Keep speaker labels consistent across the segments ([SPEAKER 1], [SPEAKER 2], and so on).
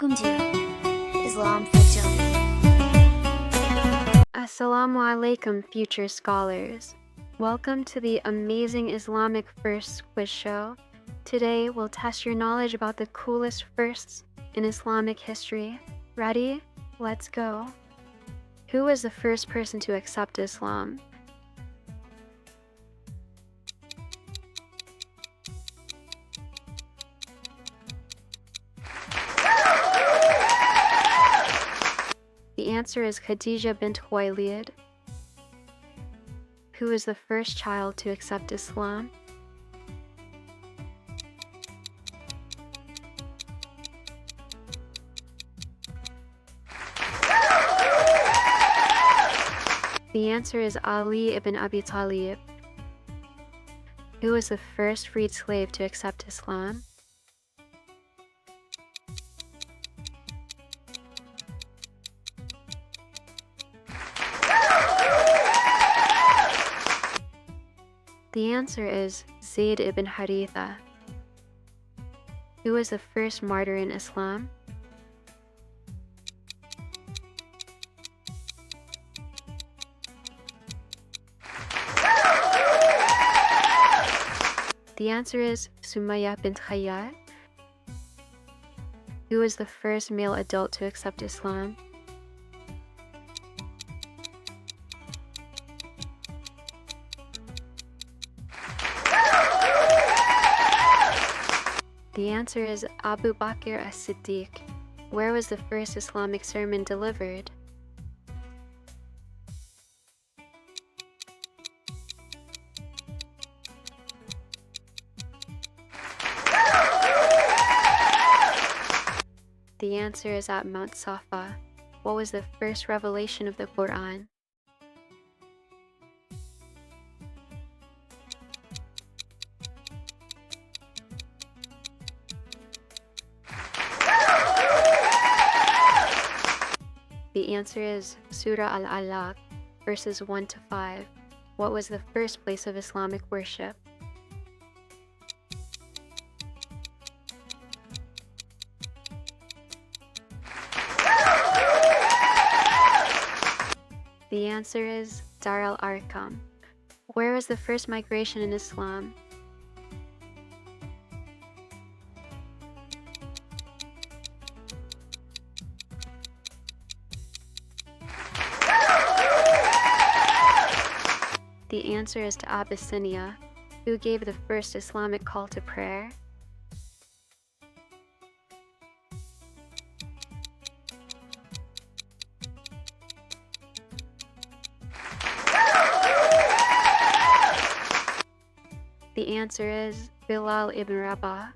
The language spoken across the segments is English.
[SPEAKER 1] Welcome to Islam for Children.
[SPEAKER 2] Assalamu Alaikum, future scholars. Welcome to the amazing Islamic firsts quiz show. Today, we'll test your knowledge about the coolest firsts in Islamic history. Ready? Let's go. Who was the first person to accept Islam? The answer is Khadija bint Khuwaylid. Who was the first child to accept Islam? The answer is Ali ibn Abi Talib. Who was the first freed slave to accept Islam? The answer is Zayd ibn Haritha. Who was the first martyr in Islam? The answer is Sumayya bint Khayyat. Who was the first male adult to accept Islam? The answer is Abu Bakr as-Siddiq. Where was the first Islamic sermon delivered? The answer is at Mount Safa. What was the first revelation of the Quran? The answer is Surah Al-Alaq, verses 1 to 5. What was the first place of Islamic worship? The answer is Dar al-Arqam. Where was the first migration in Islam? The answer is to Abyssinia. Who gave the first Islamic call to prayer? The answer is Bilal ibn Rabah.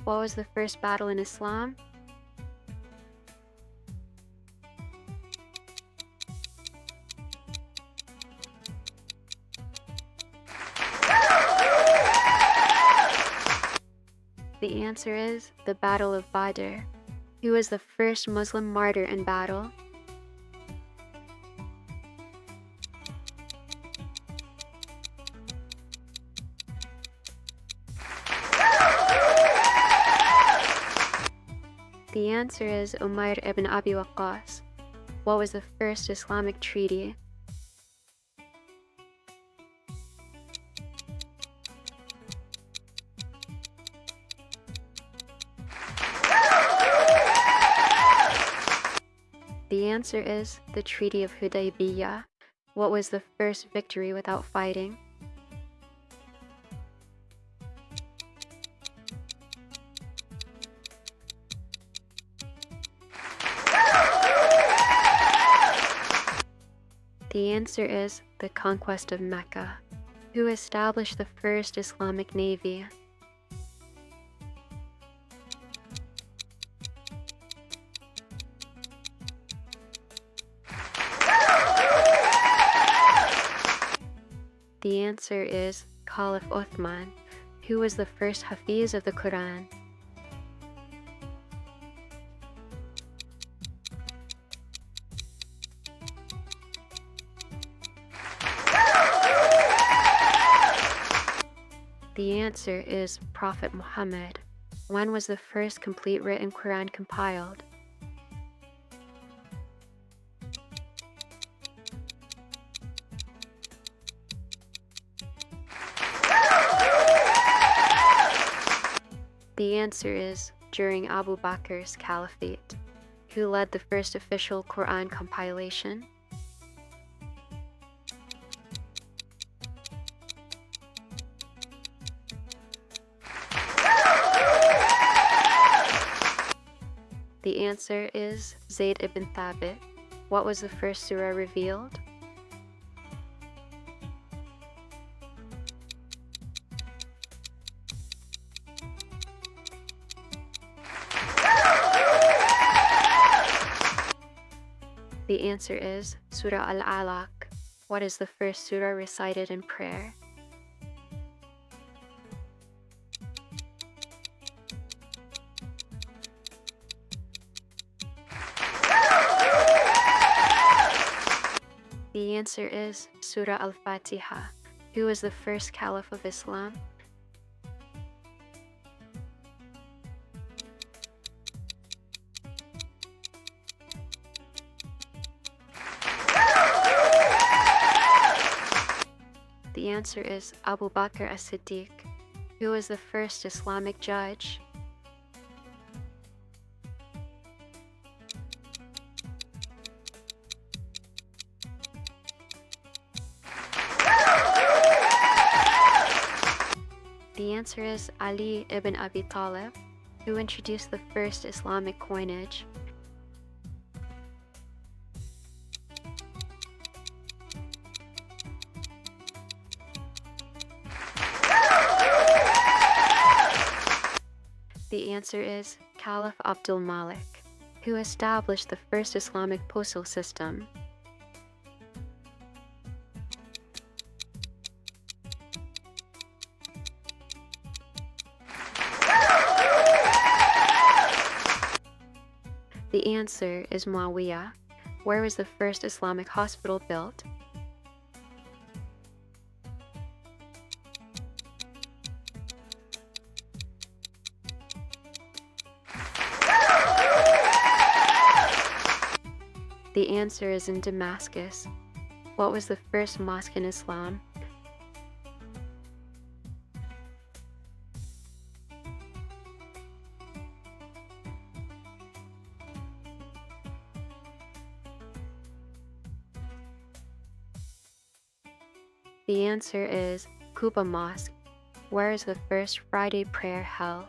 [SPEAKER 2] What was the first battle in Islam? The answer is the Battle of Badr. Who was the first Muslim martyr in battle? The answer is Umayr ibn Abi Waqqas. What was the first Islamic treaty? The answer is the Treaty of Hudaybiyah. What was the first victory without fighting? The answer is the conquest of Mecca. Who established the first Islamic navy? The answer is Caliph Uthman. Who was the first Hafiz of the Quran? The answer is Prophet Muhammad. When was the first complete written Quran compiled? The answer is during Abu Bakr's caliphate, who led the first official Quran compilation. The answer is Zayd ibn Thabit. What was the first surah revealed? The answer is Surah Al-Alaq. What is the first surah recited in prayer? The answer is Surah Al-Fatiha. Who was the first caliph of Islam? The answer is Abu Bakr as-Siddiq. Who was the first Islamic judge? The answer is Ali ibn Abi Talib, who introduced the first Islamic coinage. The answer is Caliph Abdul Malik, who established the first Islamic postal system. The answer is Muawiyah. Where was the first Islamic hospital built? The answer is in Damascus. What was the first mosque in Islam? The answer is Quba Mosque. Where is the first Friday prayer held?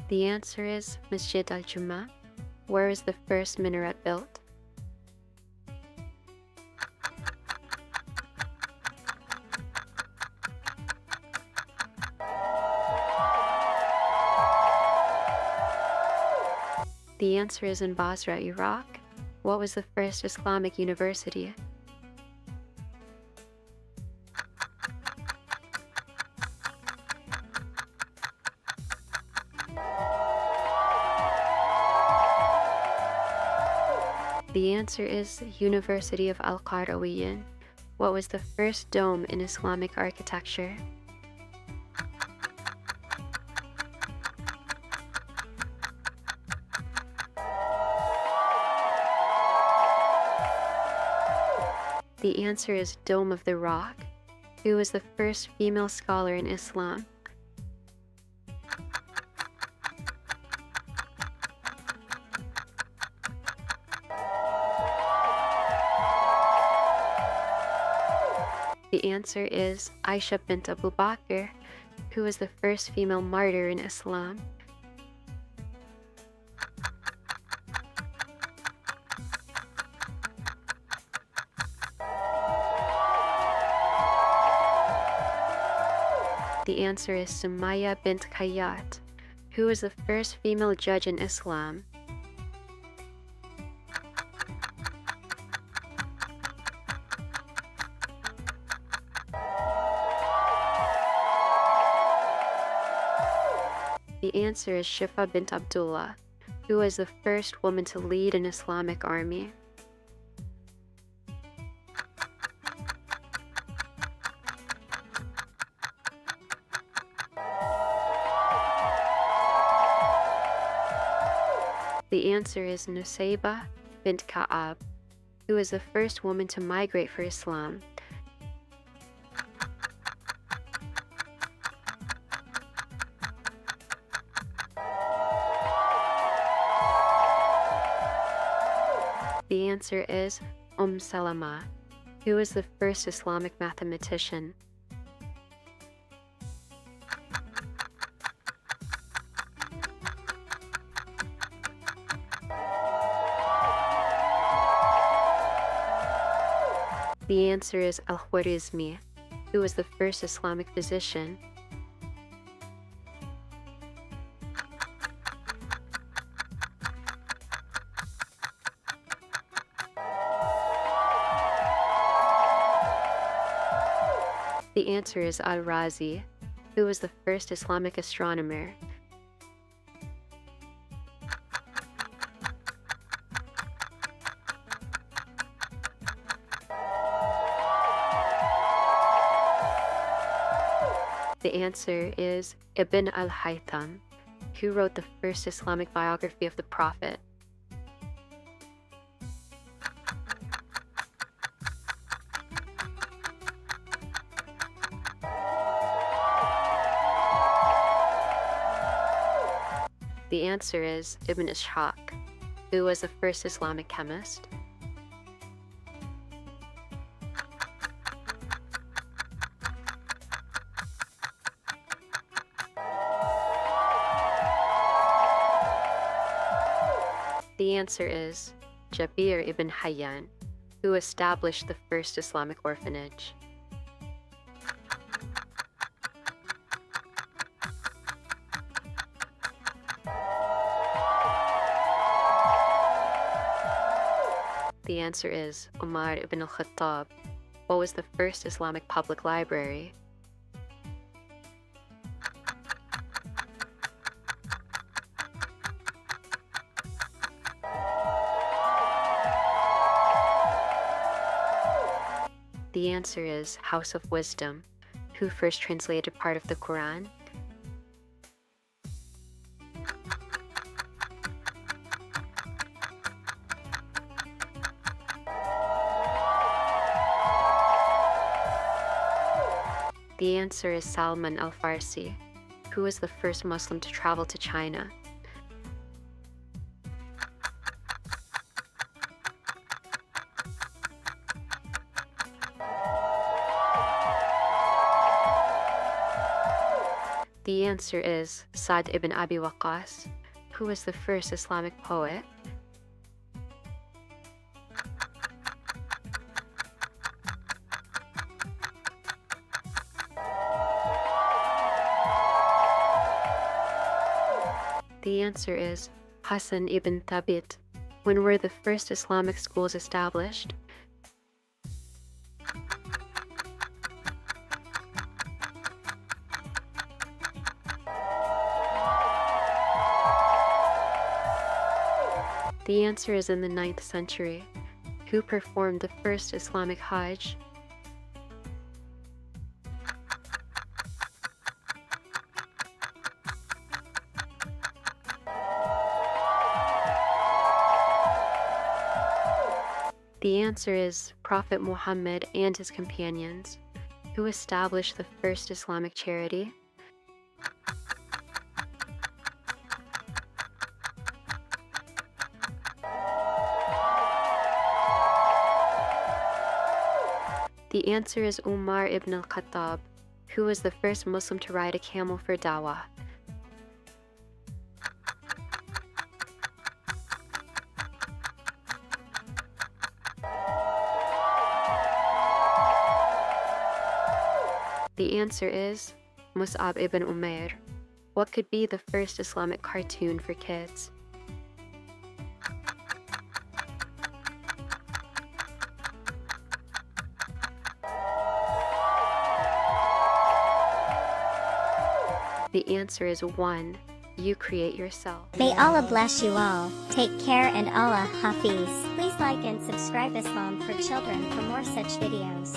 [SPEAKER 2] The answer is Masjid al-Jummah. Where is the first minaret built? The answer is in Basra, Iraq. What was the first Islamic university? The answer is University of Al-Qarawiyyin. What was the first dome in Islamic architecture? The answer is Dome of the Rock. Who was the first female scholar in Islam? The answer is Aisha bint Abu Bakr, who was the first female martyr in Islam. The answer is Sumaya bint Khayyat, who was the first female judge in Islam. The answer is Shifa bint Abdullah, who was the first woman to lead an Islamic army. The answer is Nusayba bint Ka'ab, who was the first woman to migrate for Islam. The answer is Salama, who was the first Islamic mathematician. The answer is Al-Khwarizmi, who was the first Islamic physician. The answer is Al-Razi, who was the first Islamic astronomer. The answer is Ibn al-Haytham, who wrote the first Islamic biography of the Prophet. The answer is Ibn Ishaq, who was the first Islamic chemist. The answer is Jabir ibn Hayyan, who established the first Islamic orphanage. The answer is Umar ibn al-Khattab, what was the first Islamic public library. The answer is House of Wisdom, who first translated part of the Quran. The answer is Salman al-Farsi, who was the first Muslim to travel to China. The answer is Sa'd ibn Abi Waqqas, who was the first Islamic poet. The answer is Hassan ibn Thabit. When were the first Islamic schools established? The answer is in the 9th century. Who performed the first Islamic Hajj? The answer is Prophet Muhammad and his companions. Who established the first Islamic charity? The answer is Umar ibn al-Khattab, who was the first Muslim to ride a camel for dawah. The answer is Mus'ab ibn Umair. What could be the first Islamic cartoon for kids? The answer is 1. You create yourself.
[SPEAKER 3] May Allah bless you all. Take care and Allah Hafiz. Please like and subscribe Islam for Children for more such videos.